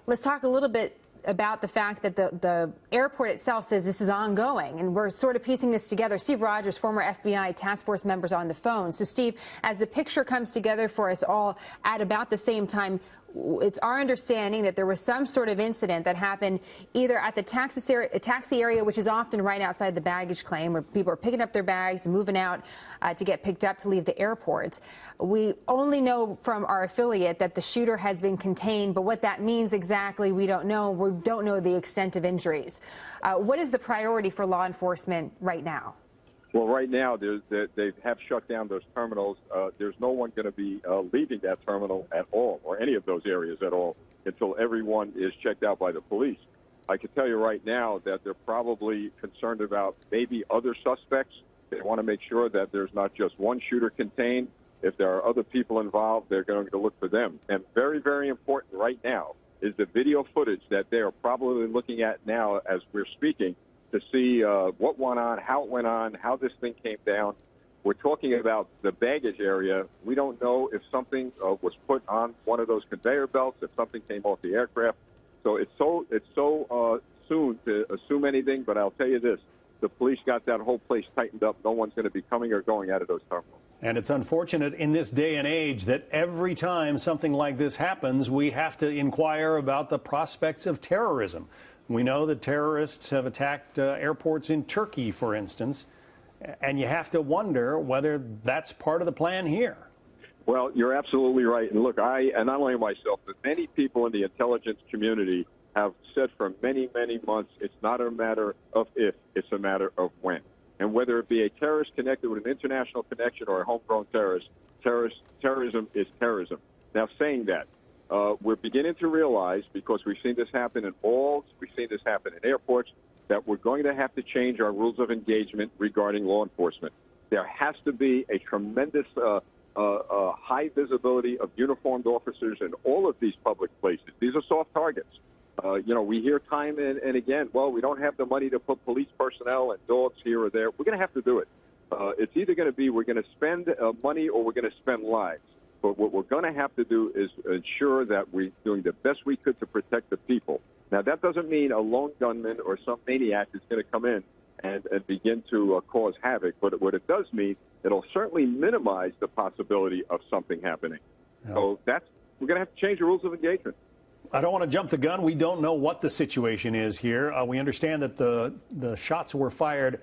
Let's talk a little bit about the fact that the airport itself says this is ongoing, and we're sort of piecing this together. Steve Rogers, former FBI task force member, is on the phone. So, Steve, as the picture comes together for us all at about the same time, it's our understanding that there was some sort of incident that happened either at the taxi area, which is often right outside the baggage claim, where people are picking up their bags and moving out to get picked up to leave the airport. We only know from our affiliate that the shooter has been contained, but what that means exactly, we don't know. We don't know the extent of injuries. What is the priority for law enforcement right now? Well, right now, they have shut down those terminals. There's no one going to be leaving that terminal at all, or any of those areas at all, until everyone is checked out by the police. I can tell you right now that they're probably concerned about maybe other suspects. They want to make sure that there's not just one shooter contained. If there are other people involved, they're going to look for them. And very, very important right now is the video footage that they are probably looking at now as we're speaking, to see what went on, how it went on, how this thing came down. We're talking about the baggage area. We don't know if something was put on one of those conveyor belts, if something came off the aircraft. So it's so soon to assume anything, but I'll tell you this. The police got that whole place tightened up. No one's going to be coming or going out of those terminals. And it's unfortunate in this day and age that every time something like this happens, we have to inquire about the prospects of terrorism. We know that terrorists have attacked airports in Turkey, for instance, and you have to wonder whether that's part of the plan here. Well, you're absolutely right. And look, and not only myself, but many people in the intelligence community have said for many, many months, it's not a matter of if, it's a matter of when. And whether it be a terrorist connected with an international connection or a homegrown terrorist, terrorism is terrorism. Now, saying that, we're beginning to realize, because we've seen this happen in malls, we've seen this happen in airports, that we're going to have to change our rules of engagement regarding law enforcement. There has to be a tremendous high visibility of uniformed officers in all of these public places. These are soft targets. You know, we hear time and again, well, we don't have the money to put police personnel and dogs here or there. We're going to have to do it. It's either going to be we're going to spend money or we're going to spend lives. But what we're going to have to do is ensure that we're doing the best we could to protect the people. Now, that doesn't mean a lone gunman or some maniac is going to come in and begin to cause havoc. But what it does mean, it'll certainly minimize the possibility of something happening. Yeah. So we're going to have to change the rules of engagement. I don't want to jump the gun. We don't know what the situation is here. We understand that the shots were fired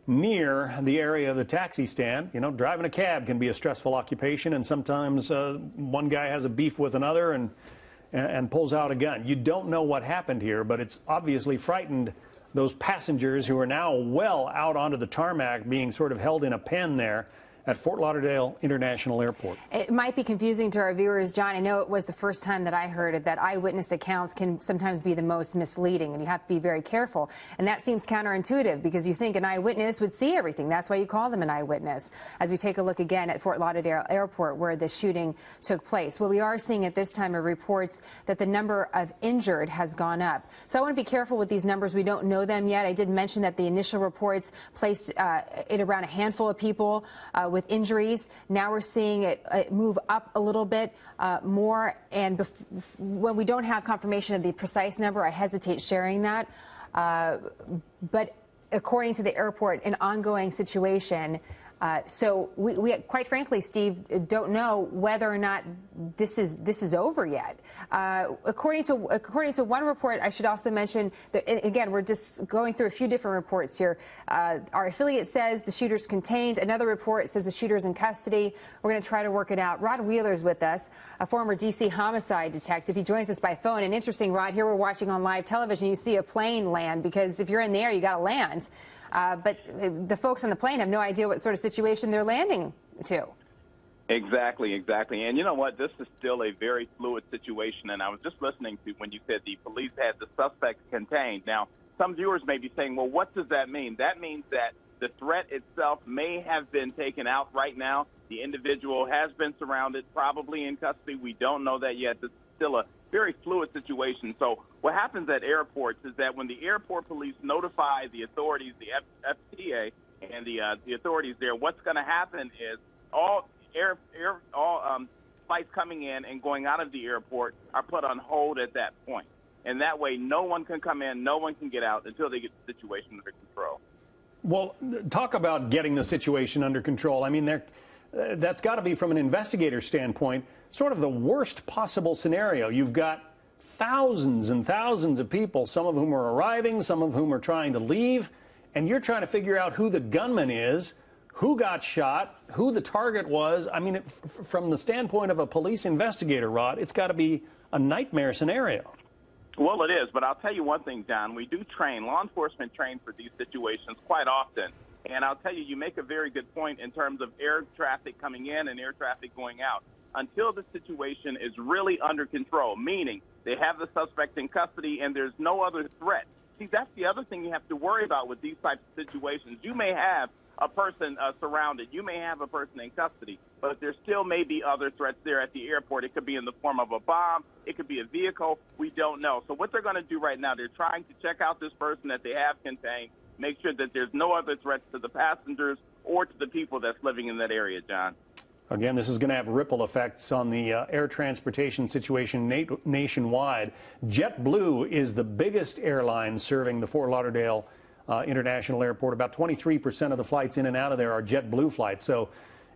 near the area of the taxi stand. You know, driving a cab can be a stressful occupation, and sometimes one guy has a beef with another and pulls out a gun. You don't know what happened here, but it's obviously frightened those passengers who are now well out onto the tarmac, being sort of held in a pen there at Fort Lauderdale International Airport. It might be confusing to our viewers, John. I know it was the first time that I heard it, that eyewitness accounts can sometimes be the most misleading, and you have to be very careful. And that seems counterintuitive, because you think an eyewitness would see everything. That's why you call them an eyewitness. As we take a look again at Fort Lauderdale Airport, where the shooting took place. What we are seeing at this time are reports that the number of injured has gone up. So I want to be careful with these numbers. We don't know them yet. I did mention that the initial reports placed it around a handful of people with injuries. Now we're seeing it move up a little bit more, and when we don't have confirmation of the precise number, I hesitate sharing that. But according to the airport, an ongoing situation. So we quite frankly, Steve, don't know whether or not this is over yet. According to one report, I should also mention that, again, we're just going through a few different reports here. Our affiliate says the shooter's contained. Another report says the shooter's in custody. We're going to try to work it out. Rod Wheeler's with us, a former D.C. homicide detective. He joins us by phone. And interesting, Rod, here we're watching on live television. You see a plane land, because if you're in the air, you got to land. But the folks on the plane have no idea what sort of situation they're landing to. Exactly. And you know what? This is still a very fluid situation. And I was just listening to when you said the police had the suspects contained. Now, some viewers may be saying, well, what does that mean? That means that the threat itself may have been taken out right now. The individual has been surrounded, probably in custody. We don't know that yet. This is still a very fluid situation. So what happens at airports is that when the airport police notify the authorities, the FTA and the authorities there, what's going to happen is all flights coming in and going out of the airport are put on hold at that point. And that way, no one can come in, no one can get out until they get the situation under control. Well, talk about getting the situation under control. I mean, that's got to be, from an investigator standpoint, sort of the worst possible scenario. You've got thousands and thousands of people, some of whom are arriving, some of whom are trying to leave, and you're trying to figure out who the gunman is, who got shot, who the target was. I mean, from the standpoint of a police investigator, Rod, it's got to be a nightmare scenario. Well, it is, but I'll tell you one thing, John. We do train, law enforcement train for these situations quite often. And I'll tell you, you make a very good point in terms of air traffic coming in and air traffic going out. Until the situation is really under control, meaning they have the suspect in custody and there's no other threat. See, that's the other thing you have to worry about with these types of situations. You may have a person surrounded. You may have a person in custody, but there still may be other threats there at the airport. It could be in the form of a bomb. It could be a vehicle. We don't know. So what they're going to do right now, they're trying to check out this person that they have contained, make sure that there's no other threats to the passengers or to the people that's living in that area, John. Again, this is going to have ripple effects on the air transportation situation nationwide. JetBlue is the biggest airline serving the Fort Lauderdale International Airport. About 23% of the flights in and out of there are JetBlue flights. So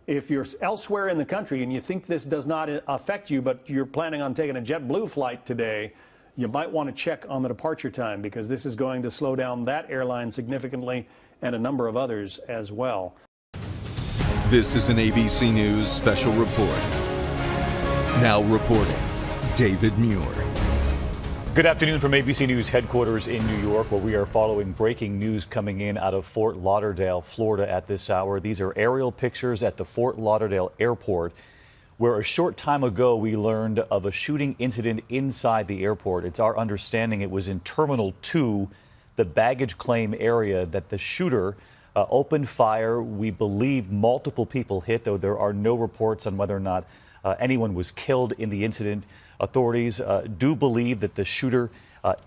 if you're elsewhere in the country and you think this does not affect you, but you're planning on taking a JetBlue flight today, you might want to check on the departure time, because this is going to slow down that airline significantly and a number of others as well. This is an ABC News special report. Now reporting, David Muir. Good afternoon from ABC News headquarters in New York, where we are following breaking news coming in out of Fort Lauderdale, Florida at this hour. These are aerial pictures at the Fort Lauderdale airport, where a short time ago we learned of a shooting incident inside the airport. It's our understanding it was in Terminal 2, the baggage claim area, that the shooter opened fire. We believe multiple people hit, though there are no reports on whether or not anyone was killed in the incident. Authorities do believe that the shooter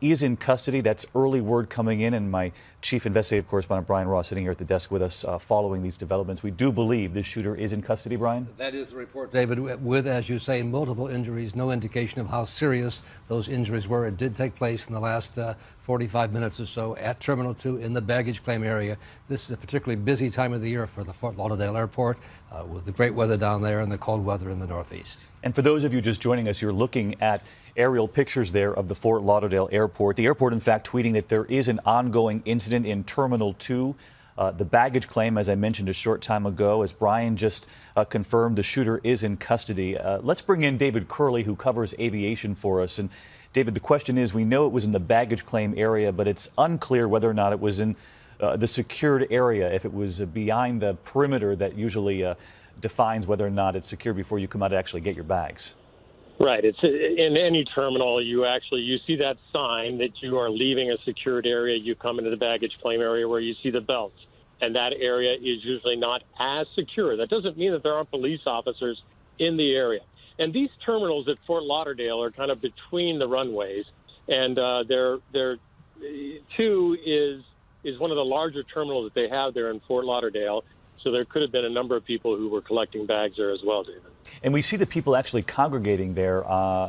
is in custody. That's early word coming in, and my chief investigative correspondent Brian Ross sitting here at the desk with us following these developments. We do believe the shooter is in custody, Brian? That is the report, David, with, as you say, multiple injuries, no indication of how serious those injuries were. It did take place in the last 45 minutes or so at Terminal 2 in the baggage claim area. This is a particularly busy time of the year for the Fort Lauderdale Airport, with the great weather down there and the cold weather in the northeast. And for those of you just joining us, you're looking at aerial pictures there of the Fort Lauderdale airport. The airport, in fact, tweeting that there is an ongoing incident in Terminal 2. The baggage claim, as I mentioned a short time ago, as Brian just confirmed, the shooter is in custody. Let's bring in David Curley, who covers aviation for us. And David, the question is, we know it was in the baggage claim area, but it's unclear whether or not it was in the secured area, if it was behind the perimeter that usually defines whether or not it's secure before you come out to actually get your bags. Right. It's in any terminal. You see that sign that you are leaving a secured area. You come into the baggage claim area where you see the belts, and that area is usually not as secure. That doesn't mean that there aren't police officers in the area. And these terminals at Fort Lauderdale are kind of between the runways, and they're 2 is one of the larger terminals that they have there in Fort Lauderdale. So there could have been a number of people who were collecting bags there as well, David. And we see the people actually congregating there,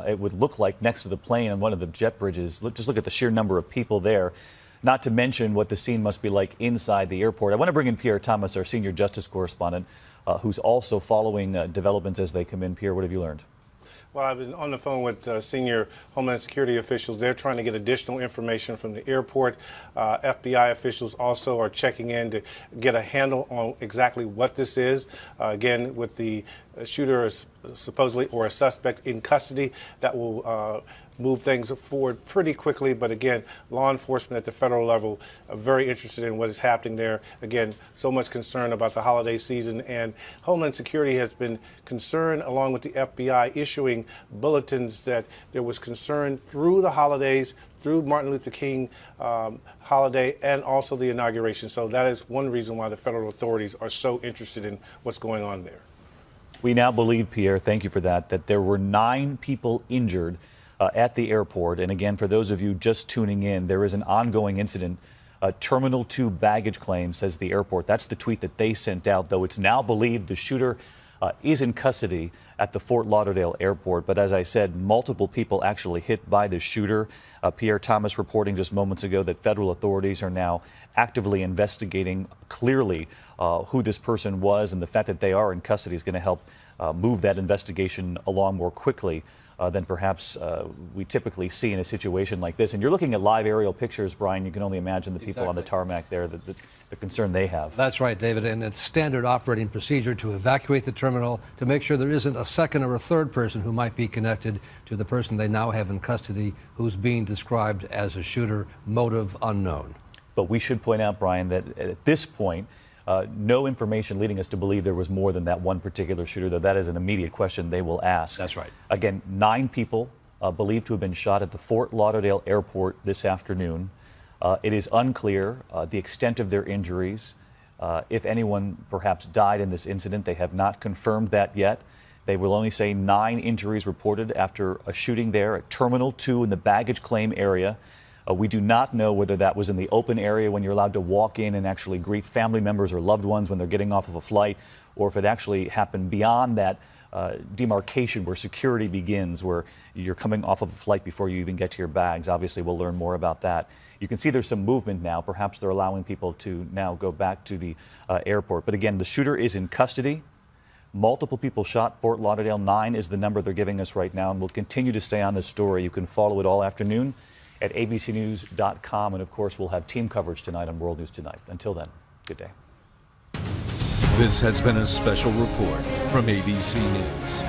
it would look like, next to the plane on one of the jet bridges. Just look at the sheer number of people there, not to mention what the scene must be like inside the airport. I want to bring in Pierre Thomas, our senior justice correspondent, who's also following developments as they come in. Pierre, what have you learned? Well, I've been on the phone with senior Homeland Security officials. They're trying to get additional information from the airport. FBI officials also are checking in to get a handle on exactly what this is. Again, with the shooter supposedly, or a suspect, in custody, that will move things forward pretty quickly. But again, law enforcement at the federal level are very interested in what is happening there. Again, so much concern about the holiday season, and Homeland Security has been concerned, along with the FBI, issuing bulletins that there was concern through the holidays, through Martin Luther King holiday, and also the inauguration. So that is one reason why the federal authorities are so interested in what's going on there. We now believe, Pierre, thank you for that there were 9 people injured at the airport. And again, for those of you just tuning in, there is an ongoing incident. Terminal 2 baggage claim, says the airport. That's the tweet that they sent out, though it's now believed the shooter is in custody at the Fort Lauderdale airport. But as I said, multiple people actually hit by the shooter. Pierre Thomas reporting just moments ago that federal authorities are now actively investigating clearly who this person was, and the fact that they are in custody is going to help move that investigation along more quickly than perhaps we typically see in a situation like this. And you're looking at live aerial pictures, Brian. You can only imagine the people on the tarmac there, the concern they have. That's right, David. And it's standard operating procedure to evacuate the terminal to make sure there isn't a second or a third person who might be connected to the person they now have in custody who's being described as a shooter, motive unknown. But we should point out, Brian, that at this point, no information leading us to believe there was more than that one particular shooter, though that is an immediate question they will ask. That's right. Again, 9 people believed to have been shot at the Fort Lauderdale airport this afternoon. It is unclear the extent of their injuries. If anyone perhaps died in this incident, they have not confirmed that yet. They will only say 9 injuries reported after a shooting there at Terminal 2 in the baggage claim area. We do not know whether that was in the open area when you're allowed to walk in and actually greet family members or loved ones when they're getting off of a flight, or if it actually happened beyond that demarcation where security begins, where you're coming off of a flight before you even get to your bags. Obviously, we'll learn more about that. You can see there's some movement now. Perhaps they're allowing people to now go back to the airport. But again, the shooter is in custody. Multiple people shot. Fort Lauderdale. 9 is the number they're giving us right now, and we'll continue to stay on this story. You can follow it all afternoon at abcnews.com, and of course we'll have team coverage tonight on World News Tonight. Until then, good day. This has been a special report from ABC News.